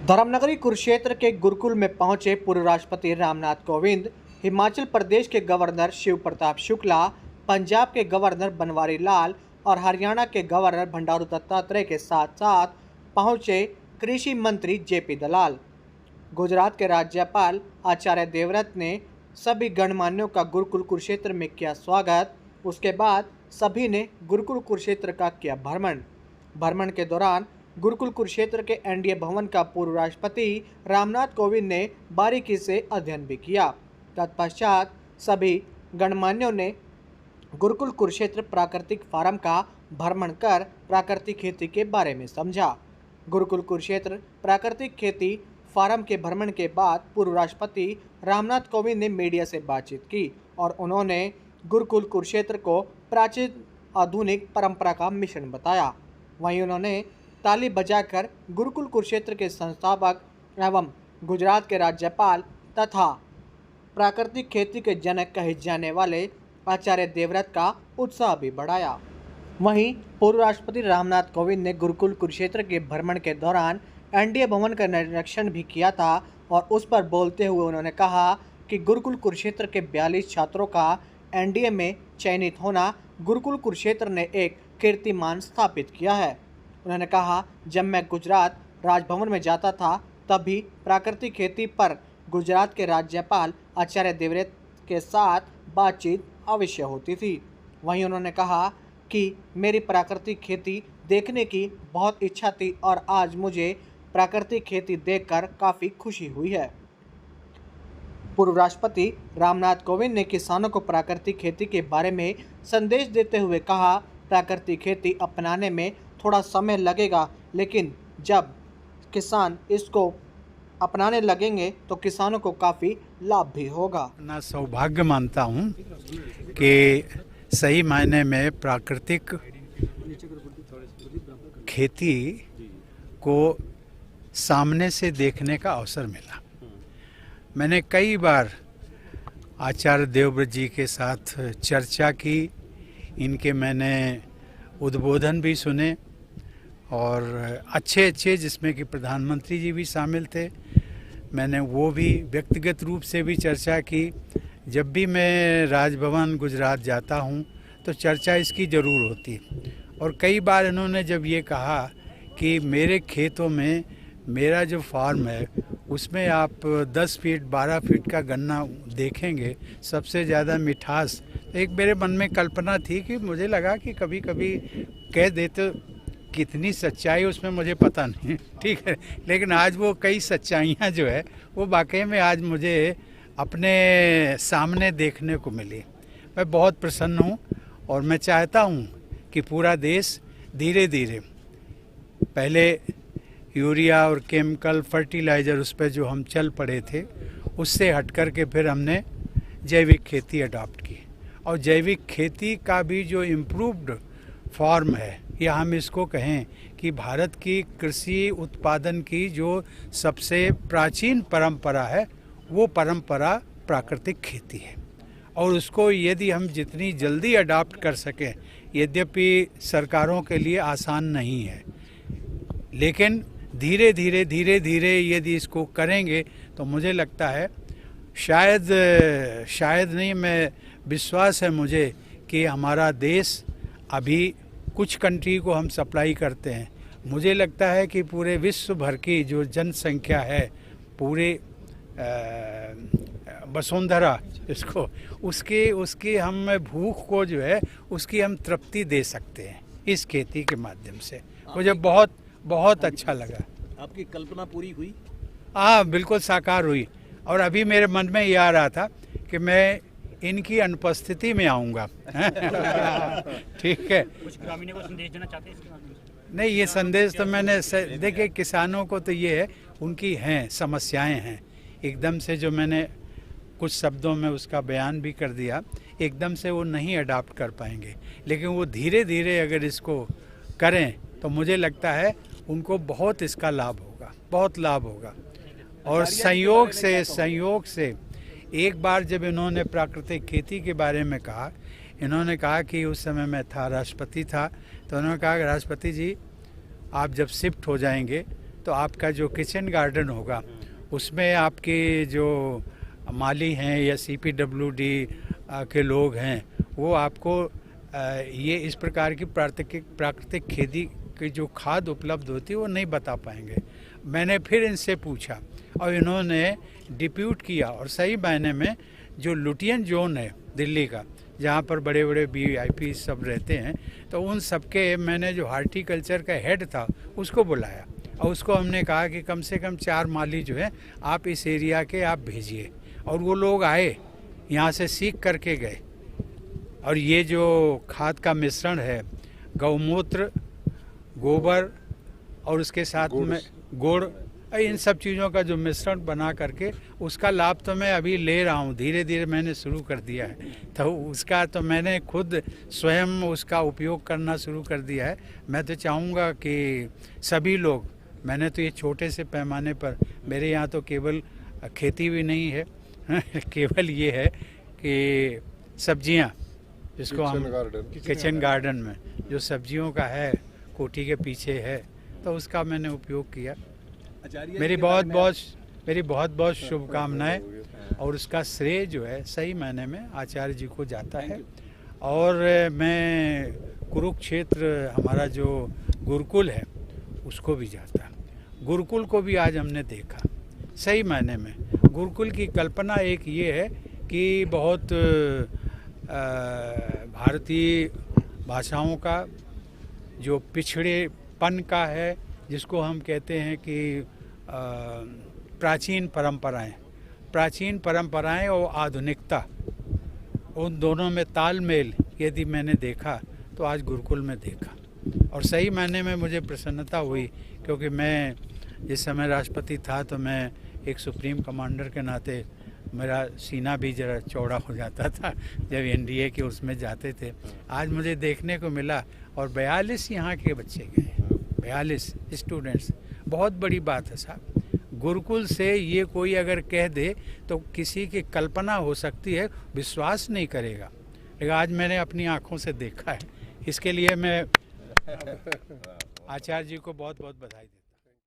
धर्मनगरी कुरुक्षेत्र के गुरुकुल में पहुंचे पूर्व राष्ट्रपति रामनाथ कोविंद, हिमाचल प्रदेश के गवर्नर शिव प्रताप शुक्ला, पंजाब के गवर्नर बनवारी लाल और हरियाणा के गवर्नर बंडारू दत्तात्रेय के साथ साथ पहुंचे कृषि मंत्री जेपी दलाल। गुजरात के राज्यपाल आचार्य देवव्रत ने सभी गणमान्यों का गुरुकुल कुरुक्षेत्र में किया स्वागत। उसके बाद सभी ने गुरुकुल कुरुक्षेत्र का किया भ्रमण के दौरान गुरुकुल कुरुक्षेत्र के एनडीए भवन का पूर्व राष्ट्रपति रामनाथ कोविंद ने बारीकी से अध्ययन भी किया। तत्पश्चात सभी गणमान्यों ने गुरुकुल कुरुक्षेत्र प्राकृतिक फार्म का भ्रमण कर प्राकृतिक खेती के बारे में समझा। गुरुकुल कुरुक्षेत्र प्राकृतिक खेती फार्म के भ्रमण के बाद पूर्व राष्ट्रपति रामनाथ कोविंद ने मीडिया से बातचीत की और उन्होंने गुरुकुल कुरुक्षेत्र को प्राचीन आधुनिक परंपरा का मिश्रण बताया। वहीं उन्होंने ताली बजाकर गुरुकुल कुरुक्षेत्र के संस्थापक एवं गुजरात के राज्यपाल तथा प्राकृतिक खेती के जनक कहे जाने वाले आचार्य देवव्रत का उत्साह भी बढ़ाया। वहीं पूर्व राष्ट्रपति रामनाथ कोविंद ने गुरुकुल कुरुक्षेत्र के भ्रमण के दौरान एनडीए भवन का निरीक्षण भी किया था और उस पर बोलते हुए उन्होंने कहा कि गुरुकुल कुरुक्षेत्र के 42 छात्रों का एनडीए में चयनित होना गुरुकुल कुरुक्षेत्र ने एक कीर्तिमान स्थापित किया है। उन्होंने कहा, जब मैं गुजरात राजभवन में जाता था तब भी प्राकृतिक खेती पर गुजरात के राज्यपाल आचार्य देवव्रत के साथ बातचीत अवश्य होती थी। वहीं उन्होंने कहा कि मेरी प्राकृतिक खेती देखने की बहुत इच्छा थी और आज मुझे प्राकृतिक खेती देखकर काफ़ी खुशी हुई है। पूर्व राष्ट्रपति रामनाथ कोविंद ने किसानों को प्राकृतिक खेती के बारे में संदेश देते हुए कहा, प्राकृतिक खेती अपनाने में थोड़ा समय लगेगा, लेकिन जब किसान इसको अपनाने लगेंगे तो किसानों को काफ़ी लाभ भी होगा। अपना सौभाग्य मानता हूँ कि सही मायने में प्राकृतिक खेती को सामने से देखने का अवसर मिला। मैंने कई बार आचार्य देवव्रत जी के साथ चर्चा की, इनके मैंने उद्बोधन भी सुने और अच्छे जिसमें कि प्रधानमंत्री जी भी शामिल थे, मैंने वो भी व्यक्तिगत रूप से भी चर्चा की। जब भी मैं राजभवन गुजरात जाता हूँ तो चर्चा इसकी ज़रूर होती। और कई बार इन्होंने जब ये कहा कि मेरे खेतों में मेरा जो फार्म है उसमें आप 10 फीट 12 फीट का गन्ना देखेंगे, सबसे ज़्यादा मिठास, एक मेरे मन में कल्पना थी कि मुझे लगा कि कभी कभी कह देते, कितनी सच्चाई उसमें मुझे पता नहीं, ठीक है, लेकिन आज वो कई सच्चाइयाँ जो है वो वाकई में आज मुझे अपने सामने देखने को मिली। मैं बहुत प्रसन्न हूँ और मैं चाहता हूँ कि पूरा देश धीरे धीरे, पहले यूरिया और केमिकल फर्टिलाइज़र उस पर जो हम चल पड़े थे उससे हट कर के फिर हमने जैविक खेती अडॉप्ट की। और जैविक खेती का भी जो इम्प्रूव्ड फॉर्म है, या हम इसको कहें कि भारत की कृषि उत्पादन की जो सबसे प्राचीन परंपरा है वो परंपरा प्राकृतिक खेती है। और उसको यदि हम जितनी जल्दी अडॉप्ट कर सकें, यद्यपि सरकारों के लिए आसान नहीं है, लेकिन धीरे धीरे यदि इसको करेंगे तो मुझे लगता है शायद नहीं, मैं विश्वास है मुझे कि हमारा देश अभी कुछ कंट्री को हम सप्लाई करते हैं। मुझे लगता है कि पूरे विश्व भर की जो जनसंख्या है, पूरे वसुंधरा इसको, उसकी हम भूख को जो है उसकी हम तृप्ति दे सकते हैं इस खेती के माध्यम से। मुझे बहुत अच्छा लगा। आपकी कल्पना पूरी हुई? हाँ, बिल्कुल साकार हुई। और अभी मेरे मन में ये आ रहा था कि मैं इनकी अनुपस्थिति में आऊँगा। ठीक है, कुछ ग्रामीणों को संदेश देना चाहते हैं इसके माध्यम से? नहीं, ये संदेश तो मैंने देखिए, किसानों को तो ये है, उनकी हैं समस्याएं हैं, एकदम से जो मैंने कुछ शब्दों में उसका बयान भी कर दिया, एकदम से वो नहीं अडॉप्ट कर पाएंगे, लेकिन वो धीरे धीरे अगर इसको करें तो मुझे लगता है उनको बहुत इसका लाभ होगा, बहुत लाभ होगा। और संयोग से एक बार जब इन्होंने प्राकृतिक खेती के बारे में कहा, इन्होंने कहा कि उस समय मैं राष्ट्रपति था, तो उन्होंने कहा कि राष्ट्रपति जी आप जब शिफ्ट हो जाएंगे तो आपका जो किचन गार्डन होगा उसमें आपके जो माली हैं या CPWD के लोग हैं वो आपको ये इस प्रकार की प्राकृतिक खेती की जो खाद उपलब्ध होती है वो नहीं बता पाएंगे। मैंने फिर इनसे पूछा और इन्होंने डिप्यूट किया, और सही मायने में जो लुटियन जोन है दिल्ली का, जहाँ पर बड़े बड़े VIP सब रहते हैं, तो उन सबके मैंने जो हार्टिकल्चर का हेड था उसको बुलाया और उसको हमने कहा कि कम से कम 4 माली जो है आप इस एरिया के आप भेजिए। और वो लोग आए, यहाँ से सीख करके गए। और ये जो खाद का मिश्रण है, गौमूत्र, गोबर और उसके साथ में गुड़, इन सब चीज़ों का जो मिश्रण बना करके उसका लाभ तो मैं अभी ले रहा हूँ, धीरे धीरे मैंने शुरू कर दिया है। तो उसका तो मैंने खुद स्वयं उसका उपयोग करना शुरू कर दिया है। मैं तो चाहूँगा कि सभी लोग, मैंने तो ये छोटे से पैमाने पर, मेरे यहाँ तो केवल खेती भी नहीं है केवल ये है कि सब्जियाँ, जिसको हम किचन गार्डन में जो सब्जियों का है, कोठी के पीछे है, तो उसका मैंने उपयोग किया। मेरी बहुत बहुत शुभकामनाएं, और उसका श्रेय जो है सही मायने में आचार्य जी को जाता है। और मैं कुरुक्षेत्र हमारा जो गुरुकुल है उसको भी जाता है। गुरुकुल को भी आज हमने देखा, सही मायने में गुरुकुल की कल्पना एक ये है कि बहुत भारतीय भाषाओं का जो पिछड़ेपन का है, जिसको हम कहते हैं कि प्राचीन परंपराएं और आधुनिकता, उन दोनों में तालमेल यदि मैंने देखा तो आज गुरुकुल में देखा। और सही मायने में मुझे प्रसन्नता हुई, क्योंकि मैं जिस समय राष्ट्रपति था तो मैं एक सुप्रीम कमांडर के नाते मेरा सीना भी जरा चौड़ा हो जाता था जब NDA के उसमें जाते थे। आज मुझे देखने को मिला, और 42 यहाँ के बच्चे गए, 42 स्टूडेंट्स, बहुत बड़ी बात है साहब। गुरुकुल से ये कोई अगर कह दे तो किसी की कल्पना हो सकती है, विश्वास नहीं करेगा, लेकिन आज मैंने अपनी आंखों से देखा है। इसके लिए मैं आचार्य जी को बहुत बहुत बधाई देता हूँ।